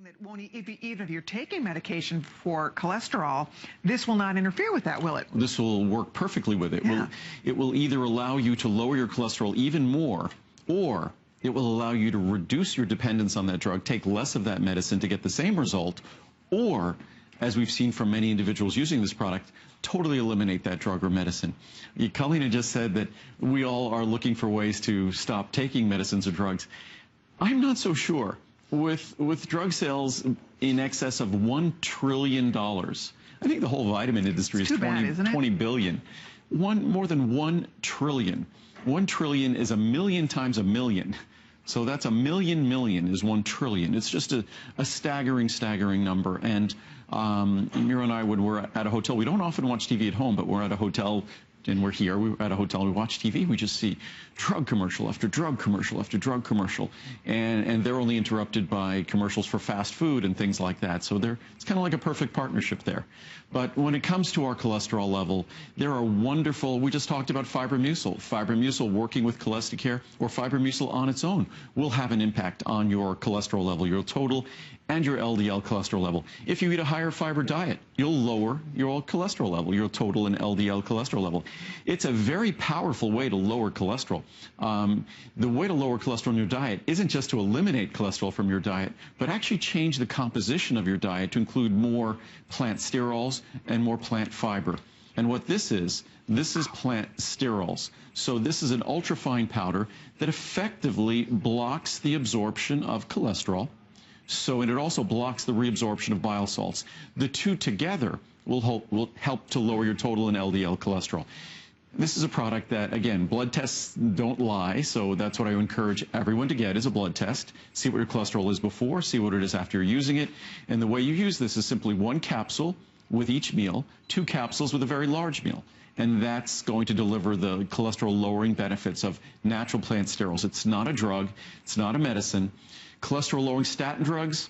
that won't, even if you're taking medication for cholesterol, this will not interfere with that, will it? This will work perfectly with it. Yeah. It will either allow you to lower your cholesterol even more, or it will allow you to reduce your dependence on that drug, take less of that medicine to get the same result, or, as we've seen from many individuals using this product, totally eliminate that drug or medicine. Kalina just said that we all are looking for ways to stop taking medicines or drugs. I'm not so sure. With drug sales in excess of $1 trillion, I think the whole vitamin industry is 20 billion. More than 1 trillion. 1 trillion is a million times a million. So that's a million is 1 trillion. It's just a staggering number. And Mira and I, when we're at a hotel, we don't often watch TV at home, but we're at a hotel and we're here, we're at a hotel, we watch TV, we just see drug commercial after drug commercial after drug commercial. And they're only interrupted by commercials for fast food and things like that. So it's kind of like a perfect partnership there. But when it comes to our cholesterol level, there are wonderful, we just talked about Fibromucil. Fibromucil working with CholestaCare or Fibromucil on its own will have an impact on your cholesterol level, your total and your LDL cholesterol level. If you eat a higher fiber diet, you'll lower your cholesterol level, your total and LDL cholesterol level. It's a very powerful way to lower cholesterol. The way to lower cholesterol in your diet isn't just to eliminate cholesterol from your diet, but actually change the composition of your diet to include more plant sterols and more plant fiber. And what this is plant sterols. So this is an ultrafine powder that effectively blocks the absorption of cholesterol. And it also blocks the reabsorption of bile salts. The two together will help to lower your total and LDL cholesterol. This is a product that, again, blood tests don't lie, so that's what I encourage everyone to get is a blood test. See what your cholesterol is before, see what it is after you're using it. And the way you use this is simply 1 capsule with each meal, 2 capsules with a very large meal. And that's going to deliver the cholesterol-lowering benefits of natural plant sterols. It's not a drug. It's not a medicine. Cholesterol-lowering statin drugs,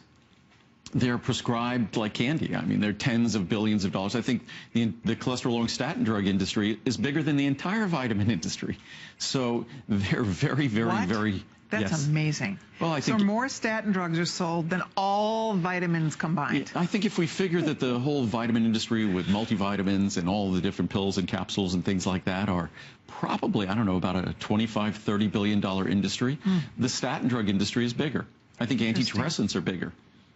they're prescribed like candy. I mean, they're tens of billions of dollars. I think the cholesterol-lowering statin drug industry is bigger than the entire vitamin industry. So they're very, very... That's yes. amazing. Well, I think so more statin drugs are sold than all vitamins combined. I think if we figure that the whole vitamin industry with multivitamins and all the different pills and capsules and things like that are probably, I don't know, about a $25–30 billion industry, the statin drug industry is bigger. I think antidepressants are bigger.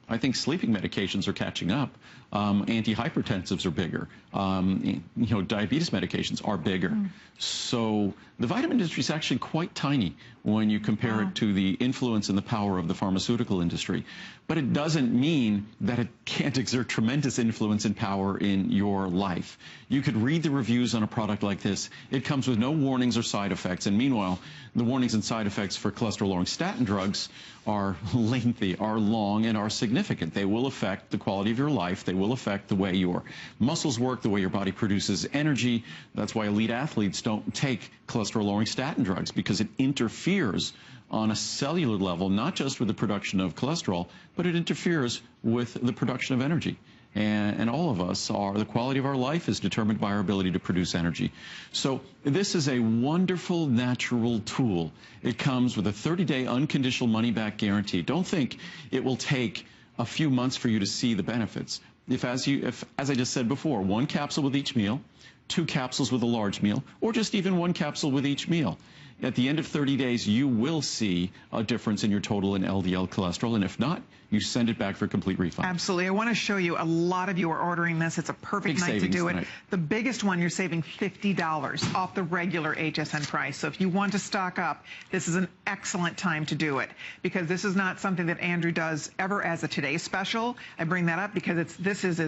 I think sleeping medications are catching up. Antihypertensives are bigger. Diabetes medications are bigger. So the vitamin industry is actually quite tiny when you compare it to the influence and the power of the pharmaceutical industry. But it doesn't mean that it can't exert tremendous influence and power in your life. You could read the reviews on a product like this. It comes with no warnings or side effects. And meanwhile, the warnings and side effects for cholesterol-lowering statin drugs are lengthy, are long, and are significant. They will affect the quality of your life. They will affect the way your muscles work, the way your body produces energy. That's why elite athletes don't take cholesterol-lowering statin drugs, because it interferes on a cellular level, not just with the production of cholesterol, but it interferes with the production of energy. And all of us the quality of our life is determined by our ability to produce energy. So this is a wonderful natural tool. It comes with a 30-day unconditional money-back guarantee. Don't think it will take a few months for you to see the benefits. If, as I just said before, 1 capsule with each meal, 2 capsules with a large meal, or just even 1 capsule with each meal, at the end of 30 days, you will see a difference in your total and LDL cholesterol. And if not, you send it back for a complete refund. Absolutely. I want to show you, a lot of you are ordering this. It's a perfect night to do it. The biggest one, you're saving $50 off the regular HSN price. So if you want to stock up, this is an excellent time to do it, because this is not something that Andrew does ever as a Today Special. I bring that up because this is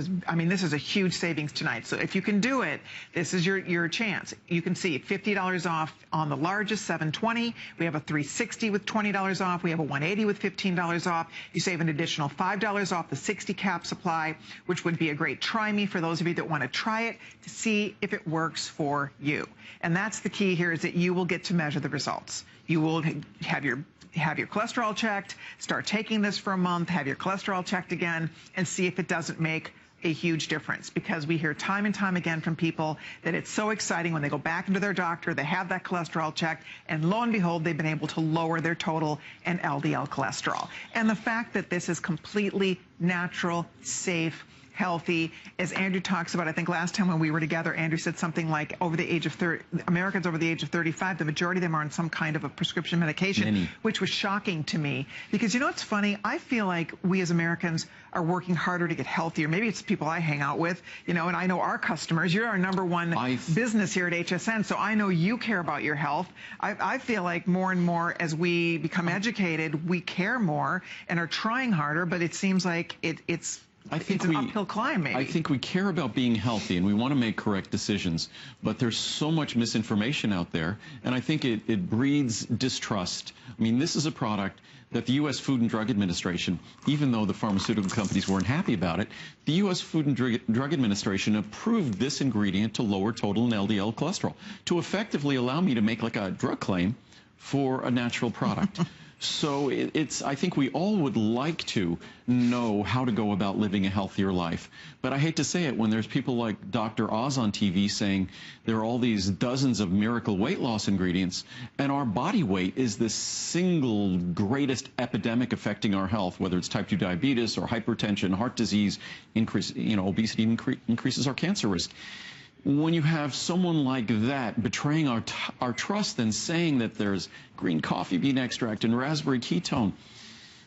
a huge savings tonight. So if you can do it, this is your chance. You can see $50 off on the largest, $720. We have a $360 with $20 off. We have a $180 with $15 off. You save an additional $5 off the 60 cap supply, which would be a great try me for those of you that want to try it to see if it works for you. And that's the key here, is that you will get to measure the results. You will have your cholesterol checked, start taking this for a month, have your cholesterol checked again, and see if it doesn't make a huge difference, because we hear time and time again from people that it's so exciting when they go back into their doctor, they have that cholesterol checked, and lo and behold, they've been able to lower their total and LDL cholesterol. And the fact that this is completely natural, safe, healthy, as Andrew talks about, I think last time when we were together, Andrew said something like over the age of Americans over the age of 35, the majority of them are on some kind of a prescription medication, which was shocking to me. Because you know what's funny? I feel like we as Americans are working harder to get healthier. Maybe it's people I hang out with, you know, and I know our customers. You're our #1 business here at HSN, so I know you care about your health. I feel like more and more as we become educated, we care more and are trying harder, but it seems like it's an uphill climb, maybe. I think we care about being healthy and we want to make correct decisions, but there's so much misinformation out there, and I think it breeds distrust. I mean, this is a product that the U.S. Food and Drug Administration, even though the pharmaceutical companies weren't happy about it, the U.S. Food and Drug Administration approved this ingredient to lower total and LDL cholesterol, to effectively allow me to make like a drug claim for a natural product. So I think we all would like to know how to go about living a healthier life. But I hate to say it, when there's people like Dr. Oz on TV saying there are all these dozens of miracle weight loss ingredients, and our body weight is the single greatest epidemic affecting our health, whether it's type 2 diabetes or hypertension, heart disease, obesity increases our cancer risk. When you have someone like that betraying our trust and saying that there's green coffee bean extract and raspberry ketone,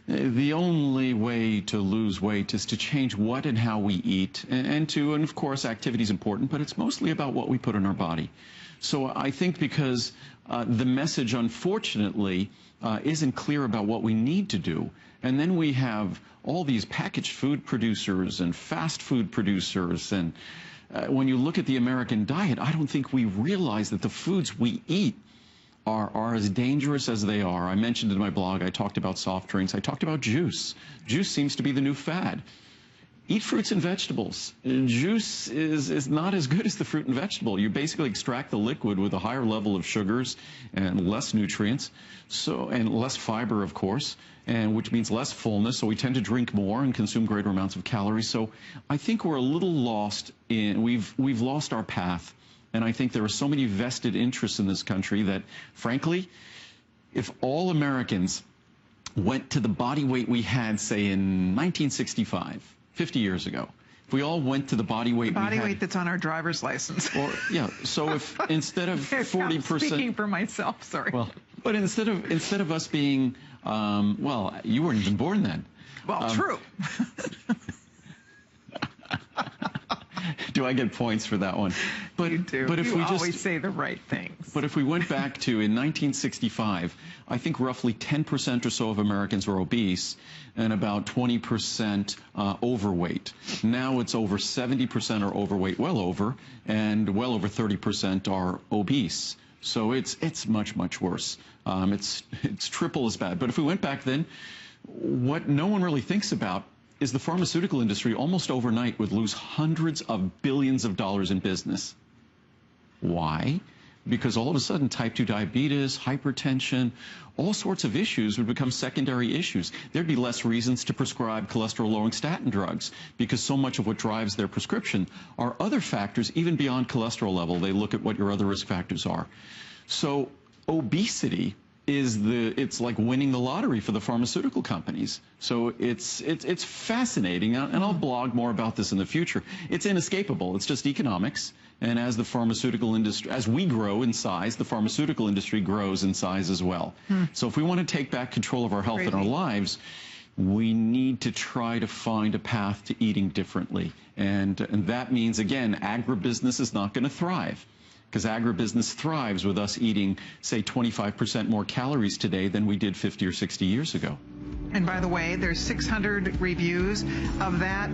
the only way to lose weight is to change what and how we eat, and of course activity is important, but it's mostly about what we put in our body. So I think because the message unfortunately isn't clear about what we need to do, and then we have all these packaged food producers and fast food producers, and when you look at the American diet, I don't think we realize that the foods we eat are as dangerous as they are. I mentioned in my blog, I talked about soft drinks, I talked about juice. Juice seems to be the new fad. Eat fruits and vegetables. Juice is not as good as the fruit and vegetable. You basically extract the liquid with a higher level of sugars and less nutrients, and less fiber, of course, and which means less fullness, so we tend to drink more and consume greater amounts of calories. So I think we're a little lost we've lost our path, and I think there are so many vested interests in this country that, frankly, if all Americans went to the body weight we had, say, in 1965, 50 years ago, if we all went to the body weight that's on our driver's license. So if instead of 40%... I'm speaking for myself, sorry. Well, but instead of us being, well, you weren't even born then. Well, true. Do I get points for that one? But, you do. But if you we always say the right things. But if we went back to, in 1965, I think roughly 10% or so of Americans were obese and about 20% overweight. Now it's over 70% are overweight, well over, and well over 30% are obese. So it's much, much worse. It's triple as bad. But if we went back then, what no one really thinks about is the pharmaceutical industry almost overnight would lose hundreds of billions of dollars in business. Why? Because all of a sudden type 2 diabetes, hypertension, all sorts of issues would become secondary issues. There'd be less reasons to prescribe cholesterol-lowering statin drugs because so much of what drives their prescription are other factors even beyond cholesterol level. They look at what your other risk factors are. So obesity it's like winning the lottery for the pharmaceutical companies. So it's fascinating, and I'll blog more about this in the future. It's inescapable. It's just economics, and as the pharmaceutical industry, as we grow in size, the pharmaceutical industry grows in size as well. So if we want to take back control of our health and our lives, we need to try to find a path to eating differently, and that means, again, agribusiness is not going to thrive, because agribusiness thrives with us eating, say, 25% more calories today than we did 50 or 60 years ago. And by the way, there's 600 reviews. Of that,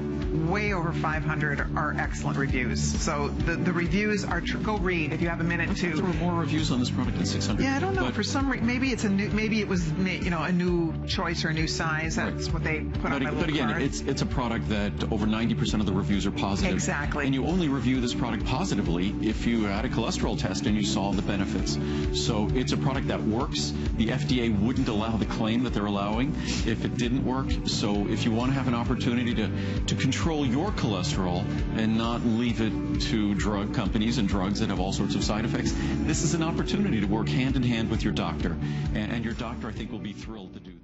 way over 500 are excellent reviews. So the reviews are, go read if you have a minute to. There were more reviews on this product than 600. Yeah, I don't know. For some reason, maybe it's maybe it was, a new choice or a new size. That's what they put on my little again, card. it's a product that over 90% of the reviews are positive. Exactly. And you only review this product positively if you had a cholesterol test and you saw the benefits. So it's a product that works. The FDA wouldn't allow the claim that they're allowing if it didn't work. So if you want to have an opportunity to control your cholesterol and not leave it to drug companies and drugs that have all sorts of side effects, this is an opportunity to work hand in hand with your doctor. And your doctor, I think, will be thrilled to do that.